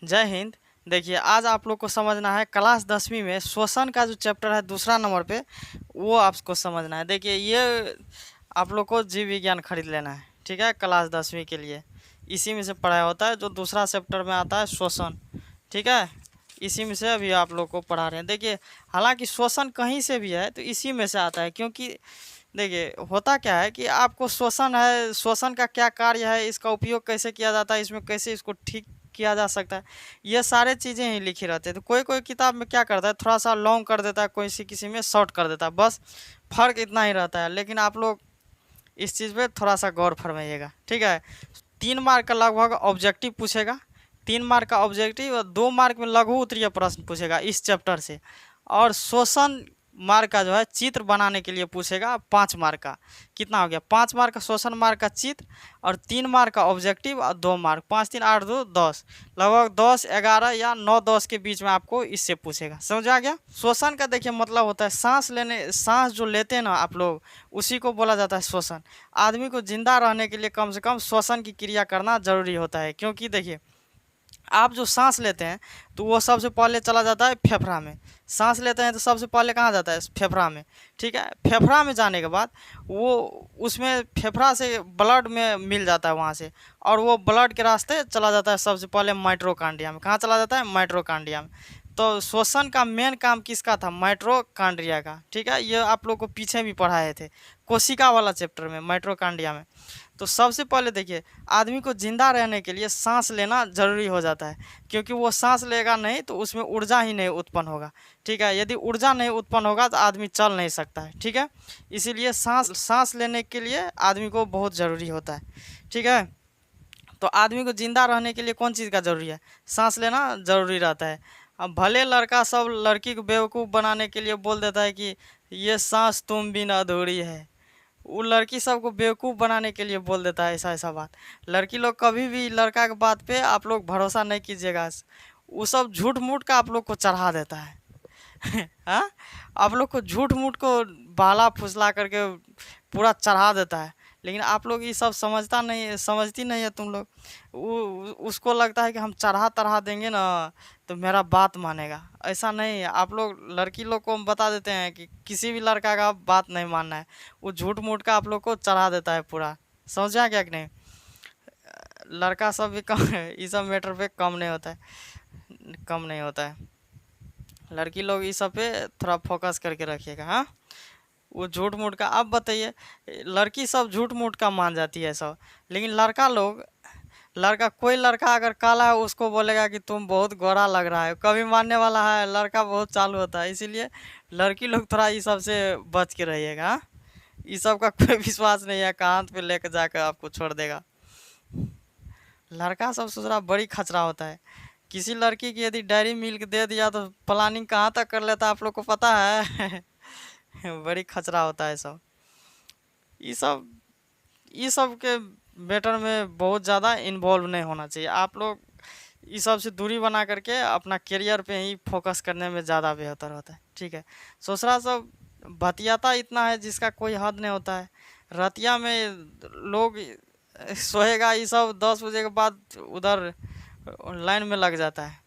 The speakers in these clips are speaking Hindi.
जय हिंद। देखिए, आज आप लोग को समझना है क्लास 10वीं में श्वसन का जो चैप्टर है दूसरा नंबर पे, वो आपको समझना है। देखिए, ये आप लोग को जीव विज्ञान खरीद लेना है, ठीक है, क्लास 10वीं के लिए। इसी में से पढ़ाया होता है, जो दूसरा चैप्टर में आता है श्वसन, ठीक है। इसी में से अभी आप लोग को पढ़ा रहे हैं। देखिए, हालांकि श्वसन कहीं से भी है तो इसी में से आता है, क्योंकि देखिए होता क्या है कि आपको श्वसन है, श्वसन का क्या कार्य है, इसका उपयोग कैसे किया जाता है, इसमें कैसे इसको ठीक किया जा सकता है, ये सारे चीज़ें ही लिखी रहती है। तो कोई कोई किताब में क्या करता है, थोड़ा सा लॉन्ग कर देता है, कोई सी किसी में शॉर्ट कर देता है, बस फर्क इतना ही रहता है। लेकिन आप लोग इस चीज़ पे थोड़ा सा गौर फरमाइएगा, ठीक है। 3 मार्क का लगभग ऑब्जेक्टिव पूछेगा, 3 मार्क का ऑब्जेक्टिव, और 2 मार्क में लघु उत्तरीय प्रश्न पूछेगा इस चैप्टर से। और शोषण मार्क का जो है चित्र बनाने के लिए पूछेगा 5 मार्क का। कितना हो गया, 5 मार्क का शोषण मार्क का चित्र, और 3 मार्क का ऑब्जेक्टिव, और 2 मार्क, 5 3 8 2 10, लगभग 10 11 या 9 10 के बीच में आपको इससे पूछेगा। समझ आ गया। शोषण का देखिए मतलब होता है सांस लेने, सांस जो लेते हैं ना आप लोग, उसी को बोला जाता है श्वसन। आदमी को जिंदा रहने के लिए कम से कम श्वसन की क्रिया करना जरूरी होता है, क्योंकि देखिए आप जो सांस लेते हैं तो वो सबसे पहले चला जाता है फेफड़ा में। सांस लेते हैं तो सबसे पहले कहाँ जाता है, फेफड़ा में, ठीक है। फेफड़ा में जाने के बाद वो उसमें फेफड़ा से ब्लड में मिल जाता है वहाँ से, और वो ब्लड के रास्ते चला जाता है सबसे पहले माइट्रोकांड्रिया में। कहाँ चला जाता है, माइट्रोकांड्रिया में। तो श्वसन का मेन काम किसका था, माइट्रोकांड्रिया का, ठीक है। ये आप लोग को पीछे भी पढ़ाए थे कोशिका वाला चैप्टर में, माइट्रोकांड्रिया में। तो सबसे पहले देखिए, आदमी को जिंदा रहने के लिए सांस लेना जरूरी हो जाता है, क्योंकि वो सांस लेगा नहीं तो उसमें ऊर्जा ही नहीं उत्पन्न होगा, ठीक है। यदि ऊर्जा नहीं उत्पन्न होगा तो आदमी चल नहीं सकता है, ठीक है। इसीलिए सांस लेने के लिए आदमी को बहुत ज़रूरी होता है, ठीक है। तो आदमी को जिंदा रहने के लिए कौन चीज़ का ज़रूरी है, सांस लेना ज़रूरी रहता है। अब भले लड़का सब लड़की को बेवकूफ़ बनाने के लिए बोल देता है कि ये सांस तुम बिन अधूरी है, वो लड़की सबको बेवकूफ़ बनाने के लिए बोल देता है ऐसा ऐसा बात। लड़की लोग कभी भी लड़का के बात पे आप लोग भरोसा नहीं कीजिएगा, वो सब झूठ मूठ का आप लोग को चढ़ा देता है। हाँ, आप लोग को झूठ मूठ को बाला फुसला करके पूरा चढ़ा देता है, लेकिन आप लोग ये सब समझती नहीं है तुम लोग। उसको लगता है कि हम चढ़ा तरहा देंगे ना तो मेरा बात मानेगा। ऐसा नहीं है। आप लोग लड़की लोग को हम बता देते हैं कि किसी भी लड़का का बात नहीं मानना है, वो झूठ मूठ का आप लोग को चढ़ा देता है पूरा। समझा क्या कि नहीं। लड़का सब भी कम इस सब मैटर पे कम नहीं होता है, कम नहीं होता है। लड़की लोग इस सब पे थोड़ा फोकस करके रखिएगा। हाँ, वो झूठ मूठ का, अब बताइए, लड़की सब झूठ मूठ का मान जाती है सब, लेकिन लड़का कोई लड़का अगर काला है उसको बोलेगा कि तुम बहुत गोरा लग रहा है, कभी मानने वाला है। लड़का बहुत चालू होता है, इसीलिए लड़की लोग थोड़ा इस सब से बच के रहिएगा। हाँ? इस सब का कोई विश्वास नहीं है, कांध पे लेकर जाकर आपको छोड़ देगा। लड़का सब सोच बड़ी खचरा होता है। किसी लड़की की यदि डायरी मिल्क दे दिया तो प्लानिंग कहाँ तक कर लेता है आप लोग को पता है। बड़ी खचरा होता है सब। ये सब के मैटर में बहुत ज़्यादा इन्वॉल्व नहीं होना चाहिए। आप लोग इस सब से दूरी बना करके अपना करियर पे ही फोकस करने में ज़्यादा बेहतर होता है, ठीक है। दूसरा सब भतियाता इतना है जिसका कोई हद नहीं होता है। रतिया में लोग सोएगा, ये सब 10 बजे के बाद उधर लाइन में लग जाता है।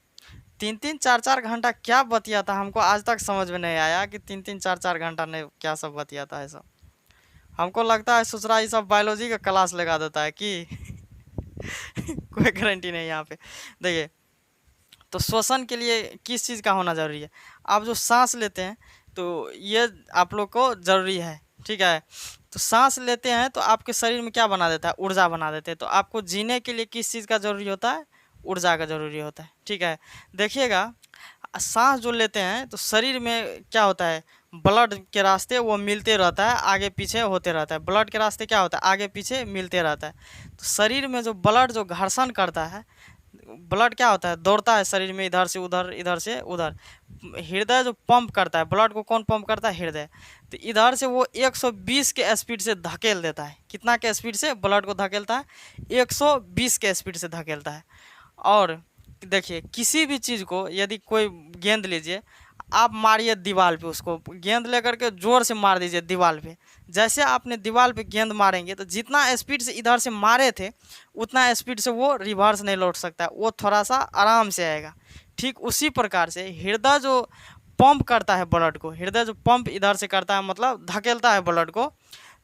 3 3 4 4 घंटा क्या बतियाता, हमको आज तक समझ में नहीं आया कि 3 3 4 4 घंटा ने क्या सब बतियाता है सब। हमको लगता है ससुरा ये सब बायोलॉजी का क्लास लगा देता है कि कोई गारंटी नहीं यहाँ पे। देखिए, तो श्वसन के लिए किस चीज़ का होना ज़रूरी है, आप जो सांस लेते हैं तो ये आप लोग को ज़रूरी है, ठीक है। तो सांस लेते हैं तो आपके शरीर में क्या बना देता है, ऊर्जा बना देते हैं। तो आपको जीने के लिए किस चीज़ का ज़रूरी होता है, ऊर्जा का ज़रूरी होता है, ठीक है। देखिएगा, सांस जो लेते हैं तो शरीर में क्या होता है, ब्लड के रास्ते वो मिलते रहता है, आगे पीछे होते रहता है। ब्लड के रास्ते क्या होता है, आगे पीछे मिलते रहता है। तो शरीर में जो ब्लड जो घर्षण करता है, ब्लड क्या होता है, दौड़ता है शरीर में, इधर से उधर इधर से उधर। हृदय जो पंप करता है, ब्लड को कौन पंप करता है, हृदय। तो इधर से वो 120 के स्पीड से धकेल देता है। कितना के स्पीड से ब्लड को धकेलता है, 120 के स्पीड से धकेलता है। और देखिए, किसी भी चीज़ को, यदि कोई गेंद लीजिए, आप मारिए दीवार पे, उसको गेंद लेकर के जोर से मार दीजिए दीवार पे। जैसे आपने दीवार पे गेंद मारेंगे तो जितना स्पीड से इधर से मारे थे उतना स्पीड से वो रिवर्स नहीं लौट सकता, वो थोड़ा सा आराम से आएगा। ठीक उसी प्रकार से हृदय जो पंप करता है ब्लड को, हृदय जो पंप इधर से करता है मतलब धकेलता है ब्लड को,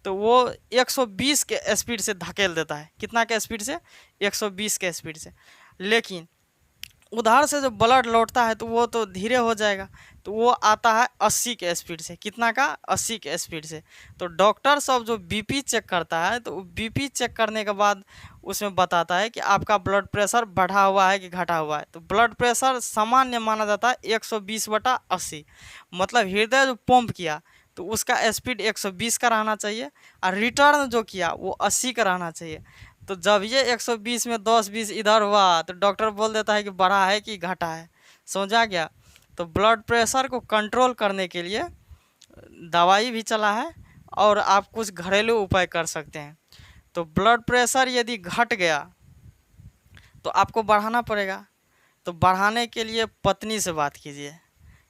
तो वो 120 के स्पीड से धकेल देता है। कितना के स्पीड से? 120 के स्पीड से। लेकिन उधर से जो ब्लड लौटता है तो वो तो धीरे हो जाएगा, तो वो आता है 80 के स्पीड से। कितना का? 80 के स्पीड से। तो डॉक्टर सब जो बीपी चेक करता है तो बीपी चेक करने के बाद उसमें बताता है कि आपका ब्लड प्रेशर बढ़ा हुआ है कि घटा हुआ है। तो ब्लड प्रेशर सामान्य माना जाता है 120/80, मतलब हृदय जो पंप किया तो उसका स्पीड 120 का रहना चाहिए और रिटर्न जो किया वो 80 का रहना चाहिए। तो जब ये 120 में 10-20 इधर हुआ तो डॉक्टर बोल देता है कि बढ़ा है कि घटा है। समझा गया? तो ब्लड प्रेशर को कंट्रोल करने के लिए दवाई भी चला है और आप कुछ घरेलू उपाय कर सकते हैं। तो ब्लड प्रेशर यदि घट गया तो आपको बढ़ाना पड़ेगा। तो बढ़ाने के लिए पत्नी से बात कीजिए।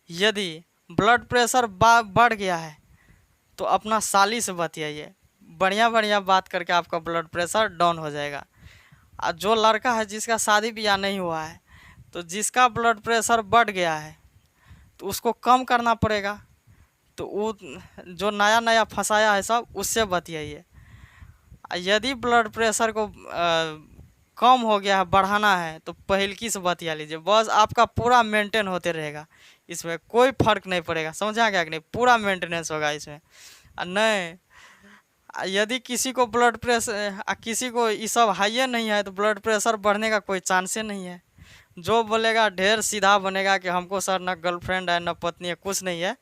यदि ब्लड प्रेशर बढ़ गया है तो अपना साली से बतियाइए, बढ़िया बढ़िया बात करके आपका ब्लड प्रेशर डाउन हो जाएगा। और जो लड़का है जिसका शादी ब्याह नहीं हुआ है तो जिसका ब्लड प्रेशर बढ़ गया है तो उसको कम करना पड़ेगा। तो वो जो नया नया फंसाया है सब उससे बतियाइए। यदि ब्लड प्रेशर को कम हो गया है, बढ़ाना है, तो पहिलकी से बतिया लीजिए। बस आपका पूरा मेंटेन होते रहेगा, इसमें कोई फर्क नहीं पड़ेगा। समझा क्या कि नहीं? पूरा मेंटेनेंस होगा इसमें। नहीं, यदि किसी को ब्लड प्रेशर किसी को ये सब हाई नहीं है तो ब्लड प्रेशर बढ़ने का कोई चांस ही नहीं है। जो बोलेगा ढेर सीधा बनेगा कि हमको सर न गर्लफ्रेंड है न पत्नी है, कुछ नहीं है,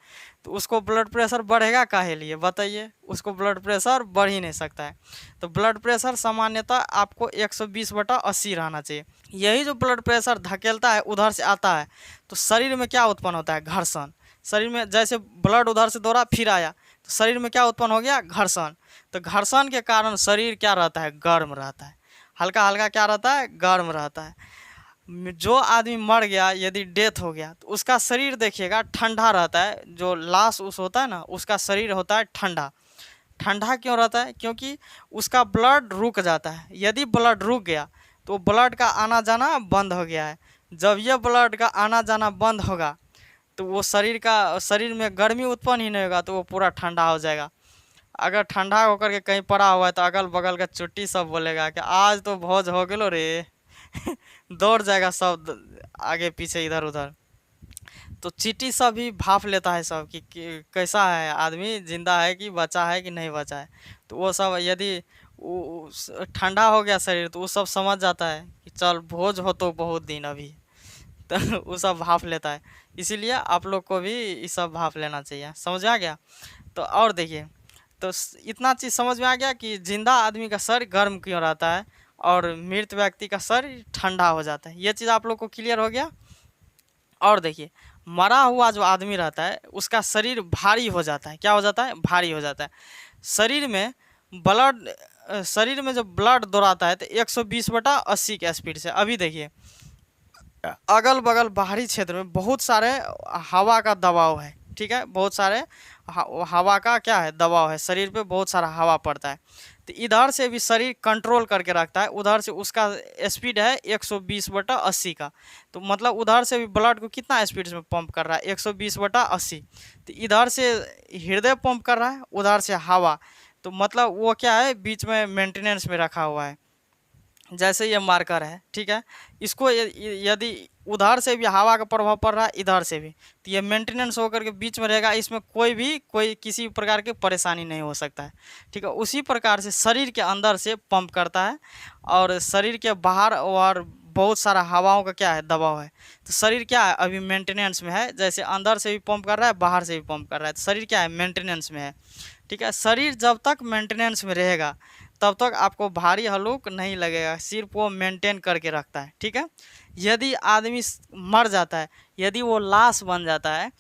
तो उसको ब्लड प्रेशर बढ़ेगा काहे लिए? बताइए। उसको ब्लड प्रेशर बढ़ ही नहीं सकता है। तो ब्लड प्रेशर सामान्यतः आपको 120/80 रहना चाहिए। यही जो ब्लड प्रेशर धकेलता है उधर से आता है तो शरीर में क्या उत्पन्न होता है? घर्षण। शरीर में जैसे ब्लड उधर से दौड़ा फिर आया तो शरीर में क्या उत्पन्न हो गया? घर्षण। तो घर्षण के कारण शरीर क्या रहता है? गर्म रहता है। हल्का हल्का क्या रहता है? गर्म रहता है। जो आदमी मर गया, यदि डेथ हो गया तो उसका शरीर देखिएगा ठंडा रहता है। जो लाश उस होता है ना, उसका शरीर होता है ठंडा। ठंडा क्यों रहता है? क्योंकि उसका ब्लड रुक जाता है। यदि ब्लड रुक गया तो ब्लड का आना जाना बंद हो गया है। जब यह ब्लड का आना जाना बंद होगा तो वो शरीर में गर्मी उत्पन्न ही नहीं होगा, तो वो पूरा ठंडा हो जाएगा। अगर ठंडा होकर के कहीं पड़ा हुआ है तो अगल बगल का चुट्टी सब बोलेगा कि आज तो भोज हो गेलो रे दौड़ जाएगा सब आगे पीछे इधर उधर। तो चींटी सब भी भाप लेता है सब कि कैसा है आदमी, जिंदा है कि बचा है कि नहीं बचा है। तो वो सब यदि ठंडा हो गया शरीर तो वो सब समझ जाता है कि चल भोज हो तो बहुत दिन अभी, तो वो सब भाप लेता है। इसीलिए आप लोग को भी ये सब भाप लेना चाहिए। समझ आ गया? तो और देखिए, तो इतना चीज़ समझ में आ गया कि जिंदा आदमी का शरीर गर्म क्यों रहता है और मृत व्यक्ति का शरीर ठंडा हो जाता है। ये चीज़ आप लोग को क्लियर हो गया? और देखिए, मरा हुआ जो आदमी रहता है उसका शरीर भारी हो जाता है। क्या हो जाता है? भारी हो जाता है। शरीर में जो ब्लड दौड़ाता है तो 120/80 के स्पीड से। अभी देखिए, अगल बगल बाहरी क्षेत्र में बहुत सारे हवा का दबाव है। ठीक है, बहुत सारे हवा का क्या है? दबाव है। शरीर पे बहुत सारा हवा पड़ता है। तो इधर से भी शरीर कंट्रोल करके रखता है, उधर से उसका स्पीड है 120/80 का। तो मतलब उधर से भी ब्लड को कितना स्पीड में पंप कर रहा है? 120/80। तो इधर से हृदय पंप कर रहा है, उधर से हवा। तो मतलब वो क्या है? बीच में मेंटेनेंस में रखा हुआ है। जैसे ये मार्कर है, ठीक है, इसको यदि उधर से भी हवा का प्रभाव पड़ रहा है, इधर से भी, तो ये मेंटेनेंस होकर के बीच में रहेगा। इसमें कोई किसी प्रकार की परेशानी नहीं हो सकता है। ठीक है, उसी प्रकार से शरीर के अंदर से पंप करता है और शरीर के बाहर और बहुत सारा हवाओं का क्या है? दबाव है। तो शरीर क्या है? अभी मेंटेनेंस में है। जैसे अंदर से भी पंप कर रहा है, बाहर से भी पंप कर रहा है, तो शरीर क्या है? मेंटेनेंस में है। ठीक है, शरीर जब तक मेंटेनेंस में रहेगा तब तक आपको भारी हल्लुक नहीं लगेगा। सिर्फ वो मेंटेन करके रखता है। ठीक है, यदि आदमी मर जाता है, यदि वो लाश बन जाता है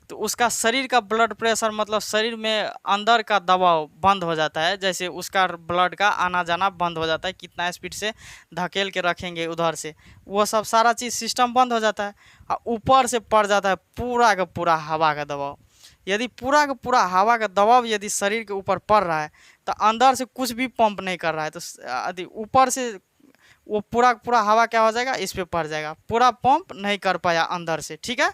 तो उसका शरीर का ब्लड प्रेशर मतलब शरीर में अंदर का दबाव बंद हो जाता है, जैसे उसका ब्लड का आना जाना बंद हो जाता है, कितना स्पीड से धकेल के रखेंगे उधर से, वो सब सारा चीज़ सिस्टम बंद हो जाता है। और ऊपर से पड़ जाता है पूरा का पूरा हवा का दबाव। यदि पूरा का पूरा हवा का दबाव यदि शरीर के ऊपर पड़ रहा है तो अंदर से कुछ भी पंप नहीं कर रहा है, तो यदि ऊपर से वो पूरा पूरा हवा क्या हो जाएगा, इस पे पड़ जाएगा, पूरा पंप नहीं कर पाया अंदर से, ठीक है।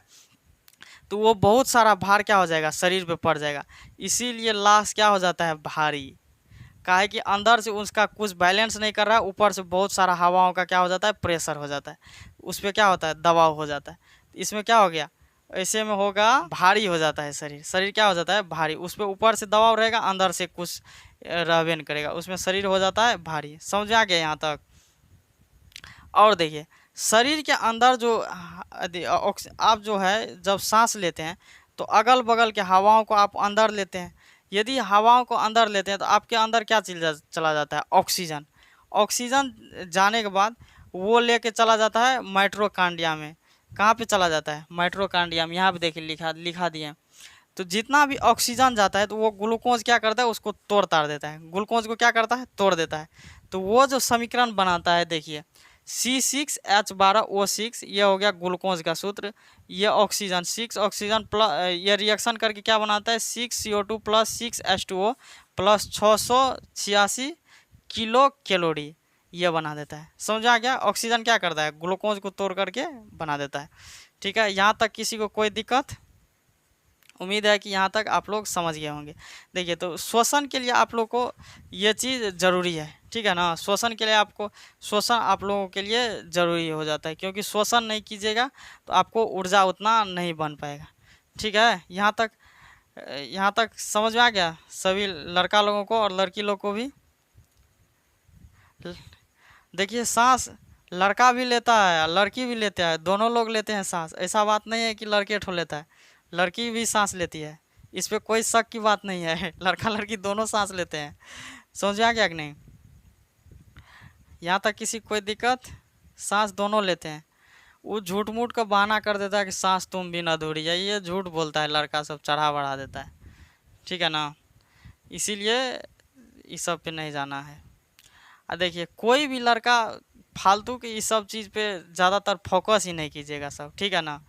तो वो बहुत सारा भार क्या हो जाएगा, शरीर पे पड़ जाएगा। इसीलिए लाश क्या हो जाता है, भारी। काहे कि अंदर से उसका कुछ बैलेंस नहीं कर रहा है, ऊपर से बहुत सारा हवाओं का क्या हो जाता है, प्रेशर हो जाता है, उस पर क्या होता है, दबाव हो जाता है। इसमें क्या हो गया, ऐसे में होगा भारी हो जाता है शरीर। शरीर क्या हो जाता है, भारी। उस पर ऊपर से दबाव रहेगा, अंदर से कुछ रहबे नहीं करेगा, उसमें शरीर हो जाता है भारी। समझ आ गया यहाँ तक। और देखिए शरीर के अंदर जो आप जो है जब सांस लेते हैं तो अगल बगल के हवाओं को आप अंदर लेते हैं। यदि हवाओं को अंदर लेते हैं तो आपके अंदर क्या चला जाता है, ऑक्सीजन। ऑक्सीजन जाने के बाद वो लेके चला जाता है माइटोकॉन्ड्रिया में। कहाँ पे चला जाता है, माइटोकॉन्ड्रिया में। यहाँ पे देखिए लिखा दिए हैं। तो जितना भी ऑक्सीजन जाता है तो वो ग्लूकोज क्या करता है, उसको तोड़ ताड़ देता है। ग्लूकोज को क्या करता है, तोड़ देता है। तो वो जो समीकरण बनाता है, देखिए C6H12O6, ये हो गया ग्लूकोज का सूत्र। ये ऑक्सीजन 6 ऑक्सीजन प्लस ये रिएक्शन करके क्या बनाता है, 6CO2 plus 6H2O plus 686 kilo calorie ये बना देता है। समझा गया। ऑक्सीजन क्या करता है, ग्लूकोज को तोड़ करके बना देता है। ठीक है, यहाँ तक किसी को कोई दिक्कत? उम्मीद है कि यहाँ तक आप लोग समझ गए होंगे। देखिए तो श्वसन के लिए आप लोग को ये चीज़ ज़रूरी है, ठीक है ना। श्वसन के लिए आपको श्वसन आप लोगों के लिए ज़रूरी हो जाता है, क्योंकि श्वसन नहीं कीजिएगा तो आपको ऊर्जा उतना नहीं बन पाएगा। ठीक है, यहाँ तक समझ में आ गया सभी लड़का लोगों को और लड़की लोग को भी। देखिए सांस लड़का भी लेता है लड़की भी लेता है, दोनों लोग लेते हैं सांस। ऐसा बात नहीं है कि लड़के ठो लेता है, लड़की भी सांस लेती है। इस पे कोई शक की बात नहीं है, लड़का लड़की दोनों सांस लेते हैं। समझ में आ गया कि नहीं? यहाँ तक किसी कोई दिक्कत? सांस दोनों लेते हैं। वो झूठ मूठ का बहाना कर देता है कि सांस तुम बिन अधूरी है, ये झूठ बोलता है लड़का, सब चढ़ा बढ़ा देता है। ठीक है ना, इसीलिए इस सब पे नहीं जाना है। देखिए कोई भी लड़का फालतू की इस सब चीज़ पे ज़्यादातर फोकस ही नहीं कीजिएगा सब, ठीक है ना।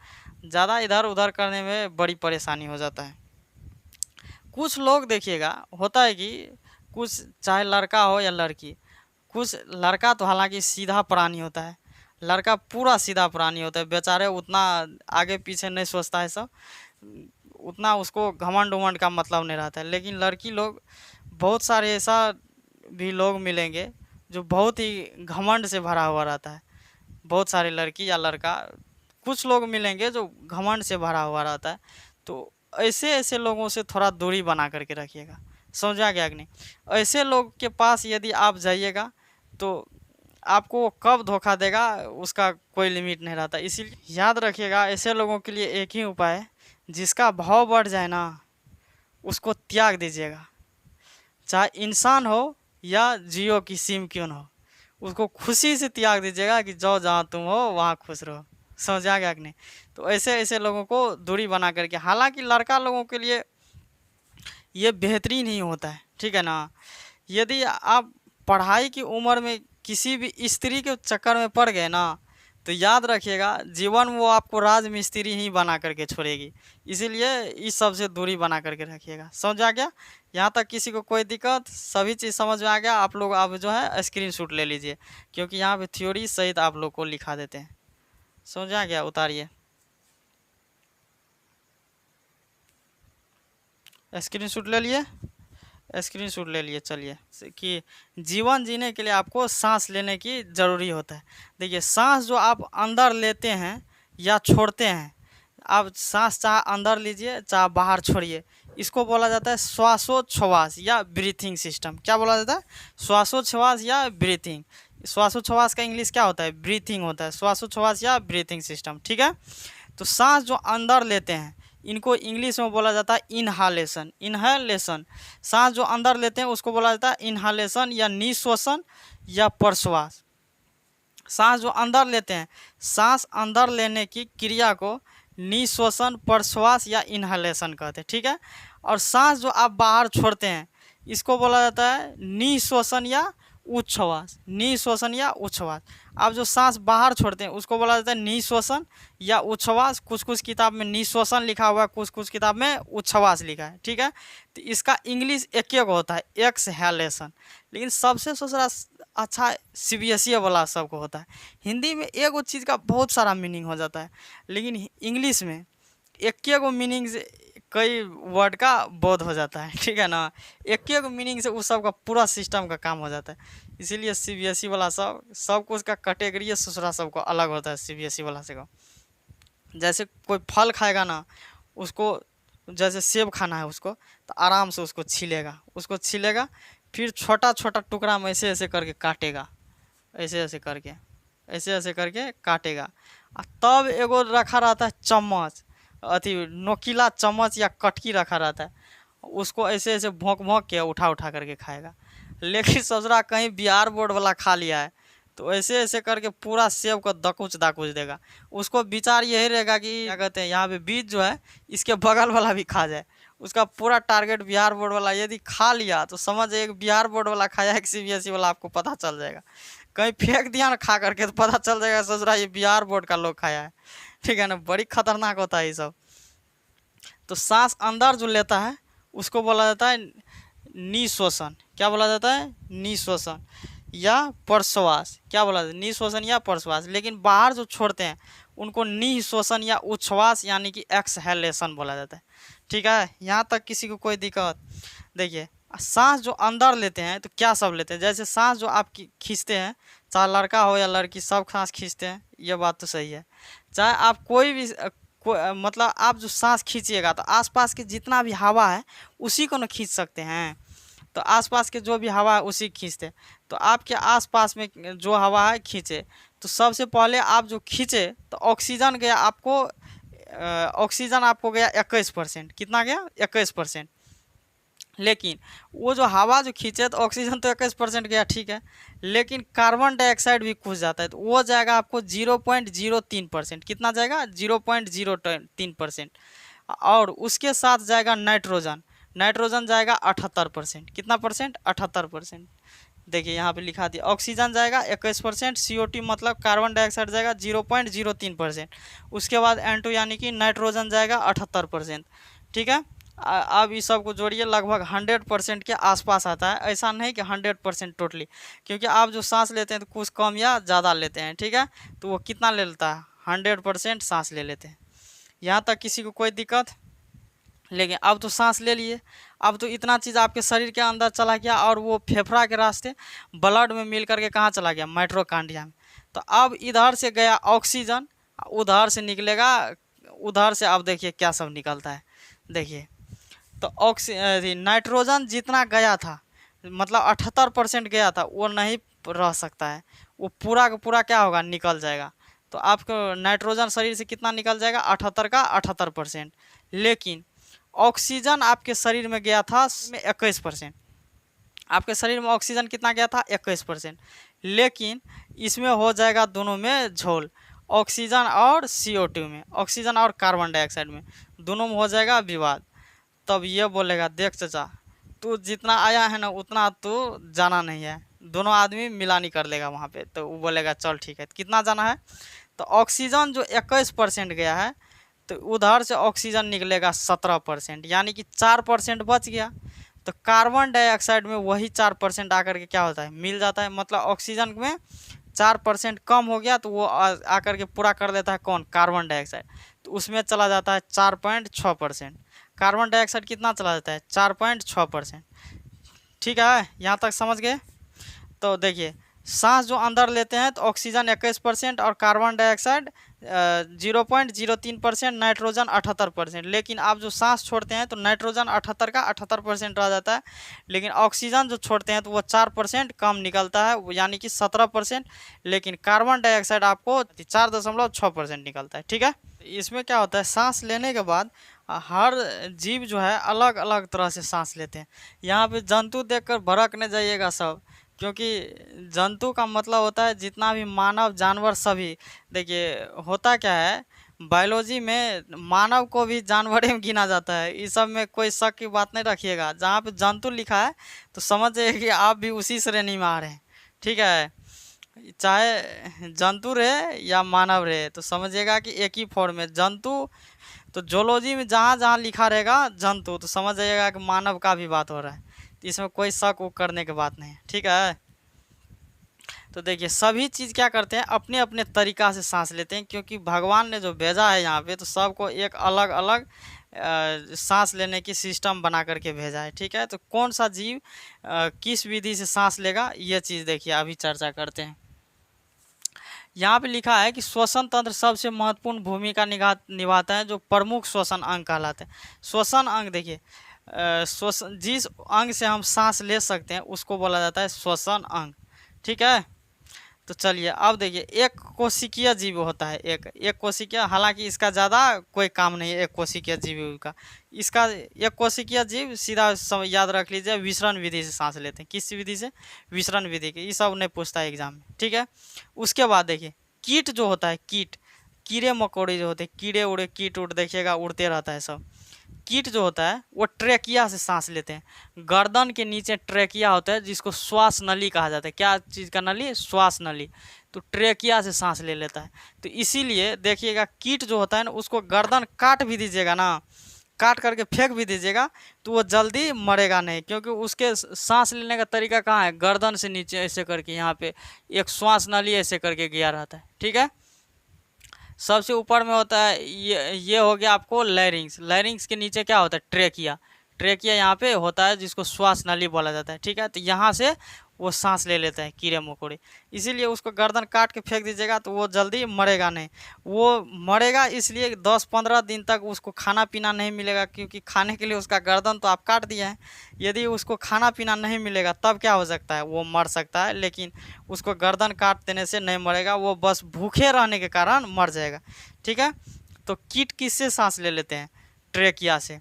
ज़्यादा इधर उधर करने में बड़ी परेशानी हो जाता है। कुछ लोग देखिएगा होता है कि कुछ चाहे लड़का हो या लड़की, कुछ लड़का तो हालांकि सीधा प्राणी होता है, लड़का पूरा सीधा प्राणी होता है बेचारे, उतना आगे पीछे नहीं सोचता है सब, उतना उसको घमंड उमंड का मतलब नहीं रहता है। लेकिन लड़की लोग बहुत सारे ऐसा भी लोग मिलेंगे जो बहुत ही घमंड से भरा हुआ रहता है। बहुत सारे लड़की या लड़का कुछ लोग मिलेंगे जो घमंड से भरा हुआ रहता है। तो ऐसे लोगों से थोड़ा दूरी बना करके रखिएगा। समझा गया कि नहीं? ऐसे लोग के पास यदि आप जाइएगा तो आपको कब धोखा देगा उसका कोई लिमिट नहीं रहता। इसीलिए याद रखिएगा ऐसे लोगों के लिए एक ही उपाय है, जिसका भाव बढ़ जाए ना उसको त्याग दीजिएगा। चाहे इंसान हो या जियो की सिम क्यों न हो, उसको खुशी से त्याग दीजिएगा कि जाओ जहाँ तुम हो वहाँ खुश रहो। समझ आ गया कि नहीं? तो ऐसे लोगों को दूरी बना करके, हालांकि लड़का लोगों के लिए ये बेहतरीन ही होता है, ठीक है ना। यदि आप पढ़ाई की उम्र में किसी भी स्त्री के चक्कर में पड़ गए ना तो याद रखिएगा जीवन वो आपको राज मिस्त्री ही बना करके छोड़ेगी। इसीलिए इस सब से दूरी बना करके रखिएगा। समझ आ गया? यहाँ तक किसी को कोई दिक्कत? सभी चीज़ समझ में आ गया? आप लोग अब जो है स्क्रीनशॉट ले लीजिए, क्योंकि यहाँ पे थ्योरी सहित आप लोग को लिखा देते हैं। समझ आ गया? उतारिए स्क्रीनशॉट ले लिए, स्क्रीनशॉट ले लिए। चलिए कि जीवन जीने के लिए आपको सांस लेने की ज़रूरी होता है। देखिए सांस जो आप अंदर लेते हैं या छोड़ते हैं, आप सांस चाहे अंदर लीजिए चाहे बाहर छोड़िए, इसको बोला जाता है श्वासोच्छ्वास या ब्रीथिंग सिस्टम। क्या बोला जाता है? श्वासोच्छ्वास या ब्रीथिंग। श्वासोच्छ्वास का इंग्लिश क्या होता है? ब्रीथिंग होता है। श्वासोच्छ्वास या ब्रीथिंग सिस्टम, ठीक है। तो सांस जो अंदर लेते हैं इनको इंग्लिश में बोला जाता है इनहालेशन। इनहेलेशन, सांस जो अंदर लेते हैं उसको बोला जाता है इनहालेशन या निश्वसन या प्रश्वास। सांस जो अंदर लेते हैं, सांस अंदर लेने की क्रिया को निश्वसन, प्रश्वास या इनहेलेशन कहते हैं, ठीक है। और सांस जो आप बाहर छोड़ते हैं इसको बोला जाता है निश्वसन या उच्छ्वास, निश्वसन या उच्छ्वास। आप जो सांस बाहर छोड़ते हैं उसको बोला जाता है निश्वसन या उच्छ्वास। कुछ कुछ किताब में निश्वसन लिखा हुआ है, कुछ कुछ किताब में उच्छ्वास लिखा है, ठीक है। तो इसका इंग्लिश एक एक होता है, एक्सहेलेशन। लेकिन सबसे दूसरा अच्छा CBSE वाला सबको होता है। हिंदी में एक चीज़ का बहुत सारा मीनिंग हो जाता है, लेकिन इंग्लिश में एक एक मीनिंग से कई वर्ड का बोध हो जाता है, ठीक है ना। एक एक मीनिंग से उस सब का पूरा सिस्टम का काम हो जाता है। इसीलिए CBSE वाला सब कुछ का कैटेगरी दूसरा सबको अलग होता है CBSE वाला से को। जैसे कोई फल खाएगा ना, उसको जैसे सेब खाना है उसको, तो आराम से उसको छीलेगा, फिर छोटा छोटा टुकड़ा में ऐसे ऐसे करके काटेगा, ऐसे ऐसे करके काटेगा। तब एगो रखा रहता है चम्मच, अथी नोकीला चम्मच या कटकी रखा रहता है, उसको ऐसे ऐसे भोंक के उठा करके खाएगा। लेकिन ससुरा कहीं बिहार बोर्ड वाला खा लिया है तो ऐसे ऐसे करके पूरा सेब को दकुच देगा। उसको विचार यही रहेगा कि क्या कहते हैं, यहाँ पे बीज जो है इसके बगल वाला भी खा जाए। उसका पूरा टारगेट बिहार बोर्ड वाला यदि खा लिया तो समझ एक बिहार बोर्ड वाला खाया, एक CBSE वाला, आपको पता चल जाएगा। कहीं फेंक दिया ना खा करके तो पता चल जाएगा ससुरा ये बिहार बोर्ड का लोग खाया है, ठीक है ना। बड़ी खतरनाक होता है ये सब। तो सांस अंदर जो लेता है उसको बोला जाता है निश्वसन। क्या बोला जाता है? निश्वसन या प्रश्वास। क्या बोला जाता है? निश्वसन या प्रश्वास। लेकिन बाहर जो छोड़ते हैं उनको निश्वसन या उच्छ्वास यानी कि एक्सहेलेशन बोला जाता है, ठीक है। यहाँ तक किसी को कोई दिक्कत? देखिए, सांस जो अंदर लेते हैं तो क्या सब लेते हैं, जैसे सांस जो आप खींचते हैं, चाहे लड़का हो या लड़की, सब सांस खींचते हैं, ये बात तो सही है। चाहे आप कोई भी मतलब आप जो सांस खींचिएगा तो आसपास के जितना भी हवा है उसी को ना खींच सकते हैं। तो आसपास के जो भी हवा है उसी खींचते। तो आपके आसपास में जो हवा है खींचे, तो सबसे पहले आप जो खींचे तो ऑक्सीजन गया आपको, ऑक्सीजन आपको गया 21%। कितना गया? 21%। लेकिन वो जो हवा जो खींचे तो ऑक्सीजन तो 21% गया, ठीक है। लेकिन कार्बन डाइऑक्साइड भी घुस जाता है तो वो जाएगा आपको 0.03%। कितना जाएगा? 0.03%। और उसके साथ जाएगा नाइट्रोजन, नाइट्रोजन जाएगा 78%। कितना परसेंट? 78%। देखिए यहाँ पे लिखा दिया, ऑक्सीजन जाएगा 21%, CO2 मतलब कार्बन डाइऑक्साइड जाएगा 0.03%। उसके बाद N2 यानी कि नाइट्रोजन जाएगा 78%, ठीक है। अब इस सब को जोड़िए, लगभग 100% के आसपास आता है। ऐसा नहीं कि 100% टोटली, क्योंकि आप जो सांस लेते हैं तो कुछ कम या ज़्यादा लेते हैं, ठीक है। तो वो कितना ले लेता है? 100% सांस ले लेते हैं। यहाँ तक किसी को कोई दिक्कत? लेकिन अब तो सांस ले लिए, अब तो इतना चीज़ आपके शरीर के अंदर चला गया और वो फेफड़ा के रास्ते ब्लड में मिल करके कहाँ चला गया? माइटोकॉन्ड्रिया में। तो अब इधर से गया ऑक्सीजन, उधर से निकलेगा, उधर से अब देखिए क्या सब निकलता है। देखिए, तो नाइट्रोजन जितना गया था, मतलब 78% गया था, वो नहीं रह सकता है, वो पूरा का पूरा क्या होगा? निकल जाएगा। तो आपको नाइट्रोजन शरीर से कितना निकल जाएगा? 78 का 78%। लेकिन ऑक्सीजन आपके शरीर में गया था में 21%। आपके शरीर में ऑक्सीजन कितना गया था? 21%। लेकिन इसमें हो जाएगा दोनों में झोल, ऑक्सीजन और CO2 में, ऑक्सीजन और कार्बन डाइऑक्साइड में, दोनों में हो जाएगा विवाद। तब ये बोलेगा, देख चाचा, तू जितना आया है ना उतना तू जाना नहीं है। दोनों आदमी मिलानी कर लेगा वहाँ पे। तो वो बोलेगा चल ठीक है, कितना जाना है? तो ऑक्सीजन जो 21% गया है तो उधर से ऑक्सीजन निकलेगा 17%, यानी कि 4% बच गया। तो कार्बन डाइऑक्साइड में वही 4% आकर के क्या होता है? मिल जाता है। मतलब ऑक्सीजन में 4% कम हो गया तो वो आकर के पूरा कर देता है कौन? Carbon dioxide. तो उसमें चला जाता है 4.6%। कार्बन डाइऑक्साइड कितना चला जाता है? 4.6%, ठीक है। यहाँ तक समझ गए? तो देखिए, सांस जो अंदर लेते हैं तो ऑक्सीजन 21% और कार्बन डाइऑक्साइड 0.03%, नाइट्रोजन 78%। लेकिन आप जो सांस छोड़ते हैं तो नाइट्रोजन 78 का 78% रह जाता है, लेकिन ऑक्सीजन जो छोड़ते हैं तो वो 4% कम निकलता है, यानी कि 17%। लेकिन कार्बन डाइऑक्साइड आपको 4.6% निकलता है, ठीक है। इसमें क्या होता है? सांस लेने के बाद हर जीव जो है अलग अलग तरह से सांस लेते हैं। यहाँ पे जंतु देखकर भड़कने जाइएगा सब, क्योंकि जंतु का मतलब होता है जितना भी मानव जानवर सभी। देखिए होता क्या है, बायोलॉजी में मानव को भी जानवरों में गिना जाता है, इस सब में कोई शक की बात नहीं रखिएगा। जहाँ पे जंतु लिखा है तो समझिए कि आप भी उसी श्रेणी में आ रहे हैं, ठीक है। चाहे जंतु रहे या मानव रहे तो समझिएगा कि एक ही फॉर्म में जंतु। तो जोलॉजी में जहाँ जहाँ लिखा रहेगा जंतु तो समझ जाइएगा कि मानव का भी बात हो रहा है, तो इसमें कोई शक वो करने की बात नहीं है, ठीक है। तो देखिए सभी चीज़ क्या करते हैं, अपने अपने तरीका से सांस लेते हैं, क्योंकि भगवान ने जो भेजा है यहाँ पे तो सबको एक अलग अलग सांस लेने की सिस्टम बना करके भेजा है, ठीक है। तो कौन सा जीव किस विधि से सांस लेगा ये चीज़ देखिए अभी चर्चा करते हैं। यहाँ पे लिखा है कि श्वसन तंत्र सबसे महत्वपूर्ण भूमिका निभाता है, जो प्रमुख श्वसन अंग कहलाते हैं। श्वसन अंग देखिए श्वसन जिस अंग से हम सांस ले सकते हैं उसको बोला जाता है श्वसन अंग, ठीक है। तो चलिए अब देखिए एक कोशिकीय जीव होता है, एक कोशिकीय, हालांकि इसका ज़्यादा कोई काम नहीं है एक कोशिकीय जीव का। इसका एक कोशिकीय जीव सीधा याद रख लीजिए विसरण विधि से सांस लेते हैं। किस विधि से? विसरण विधि की। ये सब नहीं पूछता है एग्जाम में, ठीक है। उसके बाद देखिए कीट जो होता है, कीड़े मकोड़े जो होते हैं, कीड़े उड़े कीट उड़ देखिएगा उड़ते रहता है सब। कीट जो होता है वो ट्रेकिया से सांस लेते हैं। गर्दन के नीचे ट्रेकिया होता है जिसको श्वास नली कहा जाता है। क्या चीज़ का नली? श्वास नली। तो ट्रेकिया से सांस ले लेता है। तो इसीलिए देखिएगा कीट जो होता है ना उसको गर्दन काट भी दीजिएगा ना, काट करके फेंक भी दीजिएगा तो वो जल्दी मरेगा नहीं, क्योंकि उसके सांस लेने का तरीका कहाँ है? गर्दन से नीचे ऐसे करके यहाँ पे एक श्वास नली ऐसे करके गया रहता है, ठीक है। सबसे ऊपर में होता है ये हो गया आपको लैरिंग्स। लैरिंग्स के नीचे क्या होता है? ट्रेकिया। ट्रेकिया यहाँ पे होता है जिसको श्वास नली बोला जाता है, ठीक है। तो यहाँ से वो सांस ले लेता है कीड़े मकोड़े, इसीलिए उसको गर्दन काट के फेंक दीजिएगा तो वो जल्दी मरेगा नहीं। वो मरेगा इसलिए 10-15 दिन तक उसको खाना पीना नहीं मिलेगा, क्योंकि खाने के लिए उसका गर्दन तो आप काट दिया है। यदि उसको खाना पीना नहीं मिलेगा तब क्या हो सकता है? वो मर सकता है, लेकिन उसको गर्दन काट देने से नहीं मरेगा, वो बस भूखे रहने के कारण मर जाएगा, ठीक है। तो कीट किससे सांस ले लेते हैं? ट्रेकिया से।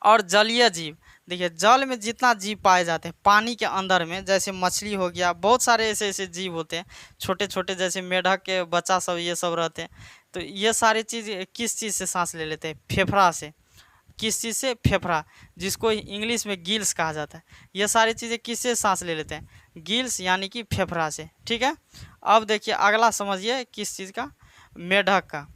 और जलीय जीव देखिए जल में जितना जीव पाए जाते हैं पानी के अंदर में, जैसे मछली हो गया, बहुत सारे ऐसे ऐसे जीव होते हैं छोटे छोटे, जैसे मेढक के बच्चा सब ये सब रहते हैं। तो ये सारी चीज़ किस चीज़ से सांस ले लेते हैं? फेफड़ा से। किस चीज़ से? फेफड़ा, जिसको इंग्लिश में गिल्स कहा जाता है। ये सारी चीज़ें किससे सांस ले लेते हैं? गिल्स यानी कि फेफड़ा से, ठीक है। अब देखिए अगला समझिए किस चीज़ का? मेढक का।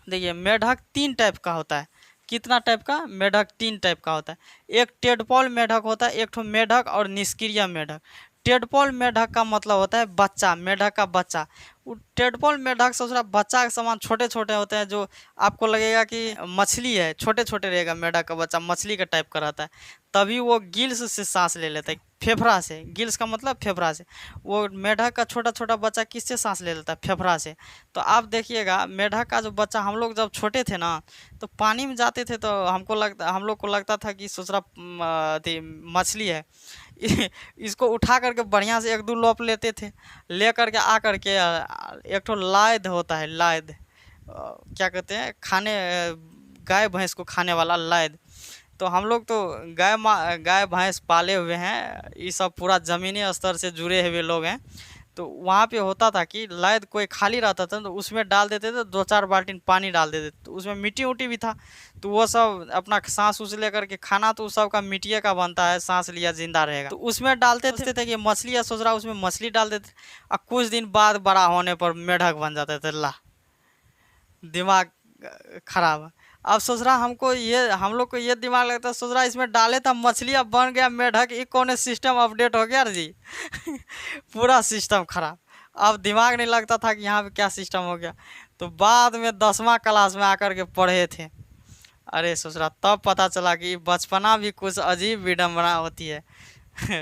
देखिए मेढक 3 टाइप का होता है। कितना टाइप का? मेढक 3 टाइप का होता है। एक टेडपोल मेढक होता है, एक ठो मेढक और निष्क्रिय मेढक। टेडपोल मेढक का मतलब होता है बच्चा, मेढक का बच्चा। वो टेडपोल मेढक से उसका बच्चा के समान छोटे छोटे होते हैं, जो आपको लगेगा कि मछली है, छोटे छोटे रहेगा। मेढक का बच्चा मछली का टाइप का रहता है, तभी वो गिल्स से सांस ले लेता है, फेफड़ा से। गिल्स का मतलब फेफड़ा से। वो मेढक का छोटा छोटा बच्चा किससे सांस ले लेता है? फेफड़ा से। तो आप देखिएगा मेढक का जो बच्चा, हम लोग जब छोटे थे ना तो पानी में जाते थे तो हम लोग को लगता था कि सोचरा थी मछली है। इसको उठा करके बढ़िया से 1-2 लोप लेते थे, ले करके आ करके एक ठो लायद होता है, लायद क्या कहते हैं, गाय भैंस को खाने वाला लायद। तो हम लोग तो गाय भैंस पाले हुए हैं, ये सब पूरा ज़मीनी स्तर से जुड़े हुए लोग हैं। तो वहाँ पे होता था कि लायद कोई खाली रहता था तो उसमें डाल देते थे, 2-4 बाल्टी पानी डाल देते थे, तो उसमें मिट्टी उट्टी भी था। तो वो सब अपना सांस उस लेकर के, खाना तो सब का मिट्टी का बनता है, सांस लिया जिंदा रहेगा, तो उसमें डालते थे कि मछली है, सोच रहा उसमें मछली डाल देते। और कुछ दिन बाद बड़ा होने पर मेढक बन जाते थे। ला दिमाग खराब। अब सोच रहा हम लोग को ये दिमाग लगता है, सोच रहा इसमें डाले था मछली, अब बन गया मेढक। ये कौन सिस्टम अपडेट हो गया जी। पूरा सिस्टम खराब। अब दिमाग नहीं लगता था कि यहाँ पे क्या सिस्टम हो गया। तो बाद में 10वां क्लास में आकर के पढ़े थे, अरे सोच रहा तब पता चला कि बचपना भी कुछ अजीब विडम्बना होती है।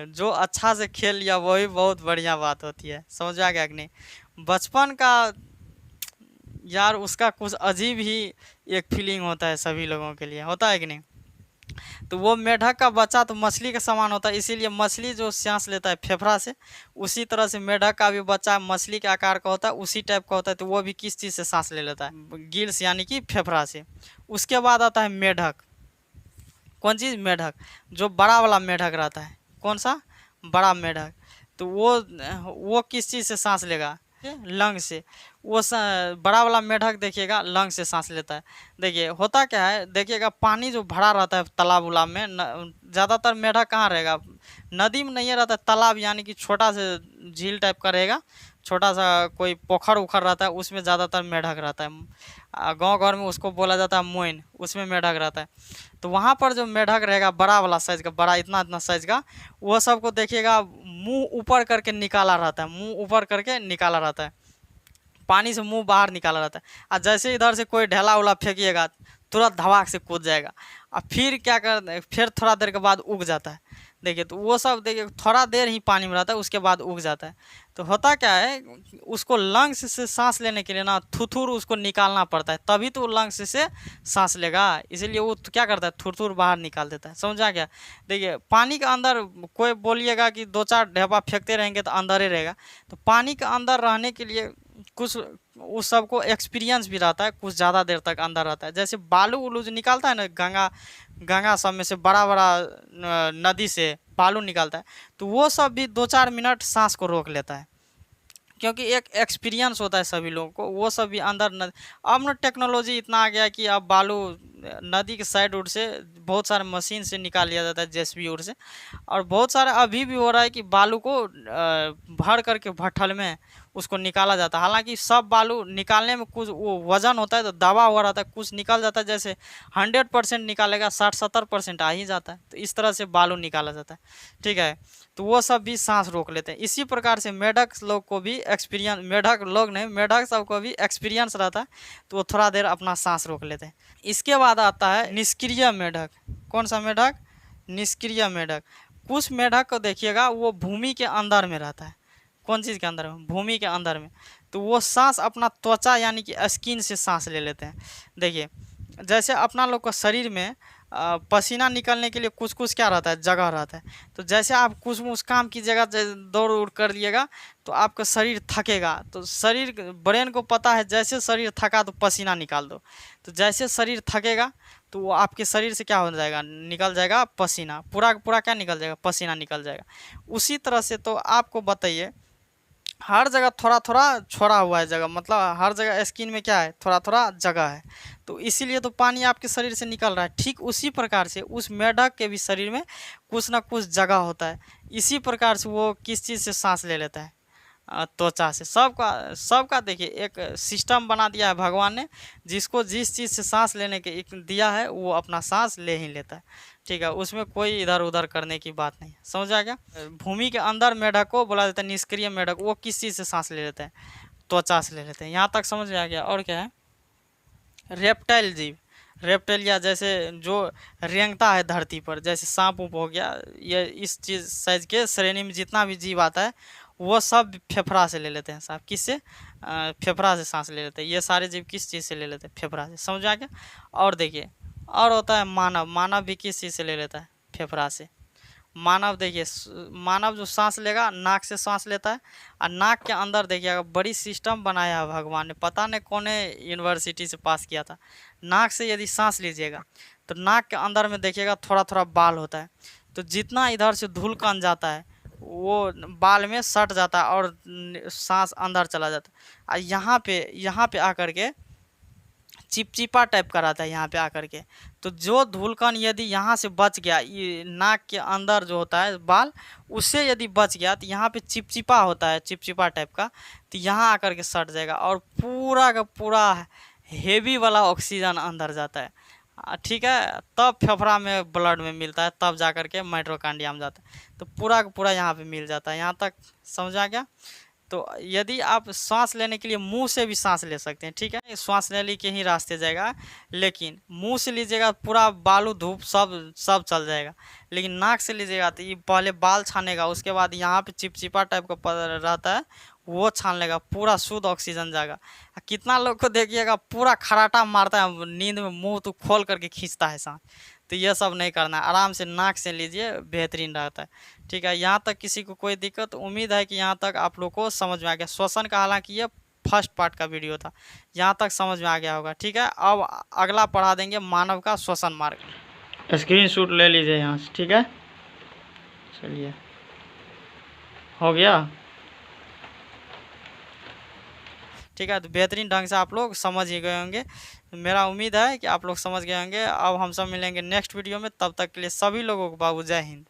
जो अच्छा से खेल लिया वही बहुत बढ़िया बात होती है। समझ आ गया कि नहीं? बचपन का यार उसका कुछ अजीब ही एक फीलिंग होता है, सभी लोगों के लिए होता है कि नहीं? तो वो मेढक का बच्चा तो मछली के समान होता है, इसीलिए मछली जो सांस लेता है फेफड़ा से, उसी तरह से मेढक का भी बच्चा मछली के आकार का होता है, उसी टाइप का होता है। तो वो भी किस चीज़ से सांस ले लेता है? गिल्स यानी कि फेफड़ा से। उसके बाद आता है मेढक। कौन चीज़? मेढक जो बड़ा वाला मेढक रहता है। कौन सा? बड़ा मेढक। तो वो किस चीज़ से सांस लेगा? लंग से वो बड़ा वाला मेढक देखिएगा लंग से सांस लेता है। देखिए होता क्या है, देखिएगा पानी जो भरा रहता है तालाब उलाब में, ज़्यादातर मेढक कहाँ रहेगा, नदी में नहीं रहता है, तालाब यानी कि छोटा सा झील टाइप का रहेगा, छोटा सा कोई पोखर उखर रहता है, उसमें ज़्यादातर मेढक रहता है। गांव घर में उसको बोला जाता है मोइन, उसमें मेढक रहता है। तो वहाँ पर जो मेढक रहेगा बड़ा वाला साइज का, बड़ा इतना इतना साइज का, वो सबको देखिएगा मुंह ऊपर करके निकाला रहता है, मुंह ऊपर करके निकाला रहता है, पानी से मुंह बाहर निकाला रहता है। और जैसे इधर से कोई ढेला उला फेंकिएगा तुरंत धमाक से कूद जाएगा, और फिर क्या कर, फिर थोड़ा देर के बाद उग जाता है। देखिए तो वो सब देखिए थोड़ा देर ही पानी में रहता है, उसके बाद उग जाता है। तो होता क्या है, उसको लंग्स से सांस लेने के लिए ना थुथुर उसको निकालना पड़ता है, तभी तो लंग्स से सांस लेगा। इसीलिए वो क्या करता है, थुथुर बाहर निकाल देता है। समझा क्या? देखिए पानी के अंदर कोई बोलिएगा कि 2-4 ढेपा फेंकते रहेंगे तो अंदर ही रहेगा। तो पानी के अंदर रहने के लिए कुछ उस सबको एक्सपीरियंस भी रहता है, कुछ ज़्यादा देर तक अंदर रहता है। जैसे बालू उलू जो निकालता है ना, गंगा गंगा सब में से बड़ा बड़ा नदी से बालू निकालता है, तो वो सब भी 2-4 मिनट सांस को रोक लेता है, क्योंकि एक एक्सपीरियंस होता है सभी लोगों को। वो सब भी अंदर अब ना टेक्नोलॉजी इतना आ गया है कि अब बालू नदी के साइड उड से बहुत सारे मशीन से निकाल लिया जाता है, जेसीबी उड से। और बहुत सारे अभी भी हो रहा है कि बालू को भर करके भट्ठल में उसको निकाला जाता है। हालांकि सब बालू निकालने में कुछ वो वजन होता है तो दबा हुआ रहता है, कुछ निकल जाता है। जैसे 100% निकालेगा 60-70% आ ही जाता है, तो इस तरह से बालू निकाला जाता है। ठीक है, तो वो सब भी सांस रोक लेते हैं। इसी प्रकार से मेढक लोग को भी एक्सपीरियंस, मेढक लोग नहीं, मेढक सबको भी एक्सपीरियंस रहता है, तो वो थोड़ा देर अपना सांस रोक लेते हैं। इसके बाद आता है निष्क्रिय मेढक। कौन सा मेढक? निष्क्रिय मेढक। कुछ मेढक को देखिएगा वो भूमि के अंदर में रहता है। कौन चीज़ के अंदर में? भूमि के अंदर में। तो वो सांस अपना त्वचा यानी कि स्किन से सांस ले लेते हैं। देखिए जैसे अपना लोग का शरीर में पसीना निकलने के लिए कुछ कुछ क्या रहता है, जगह रहता है। तो जैसे आप कुछ उस काम की जगह दौड़ उड़ कर लिएगा तो आपका शरीर थकेगा, तो शरीर ब्रेन को पता है जैसे शरीर थका तो पसीना निकाल दो। तो जैसे शरीर थकेगा तो वो आपके शरीर से क्या हो जाएगा, निकल जाएगा पसीना, पूरा पूरा क्या निकल जाएगा, पसीना निकल जाएगा। उसी तरह से तो आपको बताइए हर जगह थोड़ा थोड़ा छोड़ा हुआ है जगह, मतलब हर जगह स्किन में क्या है, थोड़ा थोड़ा जगह है, तो इसीलिए तो पानी आपके शरीर से निकल रहा है। ठीक उसी प्रकार से उस मेढक के भी शरीर में कुछ ना कुछ जगह होता है। इसी प्रकार से वो किस चीज़ से सांस ले लेता है, त्वचा से। सबका सबका देखिए एक सिस्टम बना दिया है भगवान ने, जिसको जिस चीज़ से सांस लेने के एक दिया है वो अपना सांस ले ही लेता है। ठीक है, उसमें कोई इधर उधर करने की बात नहीं। समझा क्या? भूमि के अंदर मेढक को बोला जाता है निष्क्रिय मेढक। वो किस चीज़ से सांस ले लेते हैं? त्वचा से ले लेते हैं। यहाँ तक समझ में आ गया? और क्या है? रेप्टाइल जीव, रेप्टेलिया जैसे जो रेंगता है धरती पर, जैसे सांप उप हो गया, ये इस चीज़ साइज के श्रेणी में जितना भी जीव आता है वो सब फेफड़ा से ले लेते हैं। सांप किससे? फेफड़ा से सांस ले लेते हैं। ये सारे जीव किस चीज़ से ले लेते हैं? फेफड़ा से। समझा क्या? और देखिए और होता है मानव। मानव भी किस चीज़ से ले लेता है? फेफड़ा से। मानव देखिए, मानव जो सांस लेगा नाक से सांस लेता है, और नाक के अंदर देखिएगा बड़ी सिस्टम बनाया है भगवान ने, पता नहीं कौन यूनिवर्सिटी से पास किया था। नाक से यदि सांस लीजिएगा तो नाक के अंदर में देखिएगा थोड़ा थोड़ा बाल होता है, तो जितना इधर से धूल कण जाता है वो बाल में सट जाता है और सांस अंदर चला जाता है। और यहाँ पे आकर के चिपचिपा टाइप का रहता है यहाँ पे आकर के। तो जो धूलकण यदि यहाँ से बच गया, ये नाक के अंदर जो होता है बाल, उससे यदि बच गया तो यहाँ पे चिपचिपा होता है, चिपचिपा टाइप का, तो यहाँ आकर के सट जाएगा और पूरा का पूरा हेवी वाला ऑक्सीजन अंदर जाता है। ठीक है, तब फेफड़ा में ब्लड में मिलता है, तब जाकर के माइटोकॉन्ड्रिया में जाता है। तो पूरा का पूरा यहाँ पे मिल जाता है। यहाँ तक समझा गया? तो यदि आप सांस लेने के लिए मुंह से भी सांस ले सकते हैं। ठीक है, सांस लेने के ही रास्ते जाएगा, लेकिन मुंह से लीजिएगा पूरा बालू धूप सब चल जाएगा। लेकिन नाक से लीजिएगा तो ये पहले बाल छानेगा, उसके बाद यहाँ पे चिपचिपा टाइप का रहता है वो छान लेगा, पूरा शुद्ध ऑक्सीजन जाएगा। कितना लोग को देखिएगा पूरा खराटा मारता है नींद में, मुंह तो खोल करके खींचता है सांस। तो ये सब नहीं करना है, आराम से नाक से लीजिए, बेहतरीन रहता है। ठीक है, यहाँ तक किसी को कोई दिक्कत? उम्मीद है कि यहाँ तक आप लोग को समझ में आ गया। श्वसन का हालांकि ये फर्स्ट पार्ट का वीडियो था, यहाँ तक समझ में आ गया होगा। ठीक है, अब अगला पढ़ा देंगे मानव का श्वसन मार्ग। स्क्रीनशॉट ले लीजिए यहाँ से। ठीक है, चलिए हो गया। ठीक है, तो बेहतरीन ढंग से आप लोग समझ ही गए होंगे। मेरा उम्मीद है कि आप लोग समझ गए होंगे। अब हम सब मिलेंगे नेक्स्ट वीडियो में, तब तक के लिए सभी लोगों को बाबू जय हिंद।